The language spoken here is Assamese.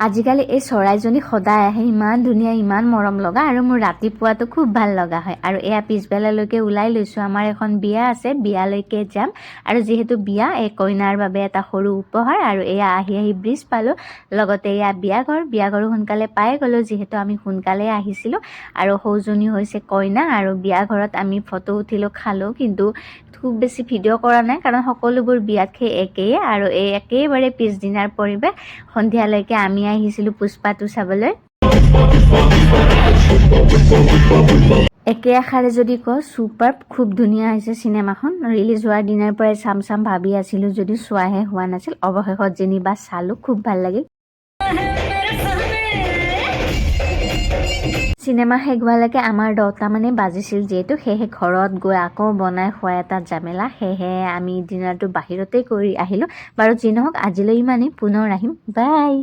আজিকালি এই চৰাইজনী সদায় আহে, ইমান ধুনীয়া, ইমান মৰম লগা, আৰু মোৰ ৰাতিপুৱাটো খুব ভাল লগা হয়। আৰু এয়া পিছবেলালৈকে ওলাই লৈছোঁ, আমাৰ এখন বিয়া আছে, বিয়ালৈকে যাম। আৰু যিহেতু বিয়া, এই কইনাৰ বাবে এটা সৰু উপহাৰ। আৰু এয়া আহি ব্ৰিজ পালোঁ, লগতে এয়া বিয়াঘৰো সোনকালে পাই গ'লোঁ, যিহেতু আমি সোনকালে আহিছিলোঁ। আৰু সৌজনী হৈছে কইনা, আৰু বিয়াঘৰত আমি ফটো উঠিলোঁ, খালোঁ, কিন্তু খুব বেছি ভিডিঅ' কৰা নাই, কাৰণ সকলোবোৰ বিয়াত সেই একেই। আৰু এই একেবাৰে পিছদিনাৰ পৰিৱেশ, সন্ধিয়ালৈকে আমি আহিছিলোঁ পুষ্পাটো চাবলৈ। একে আষাৰে যদি কওঁ, ছুপাৰ, খুব ধুনীয়া হৈছে চিনেমাখন। ৰিলিজ হোৱাৰ দিনাৰ পৰাই চাম ভাবি আছিলোঁ, যদি চোৱাহে হোৱা নাছিল। অৱশেষত যেনিবা চালোঁ, খুব ভাল লাগিল। চিনেমা শেষ হোৱালৈকে আমাৰ 10টা মানে বাজিছিল, যিহেতু সেয়েহে ঘৰত গৈ আকৌ বনাই খোৱা এটা জামেলা, সেয়েহে আমি ডিনাৰটো বাহিৰতেই কৰি আহিলোঁ। বাৰু যি নহওক, আজিলৈ ইমানেই, পুনৰ আহিম, বাই।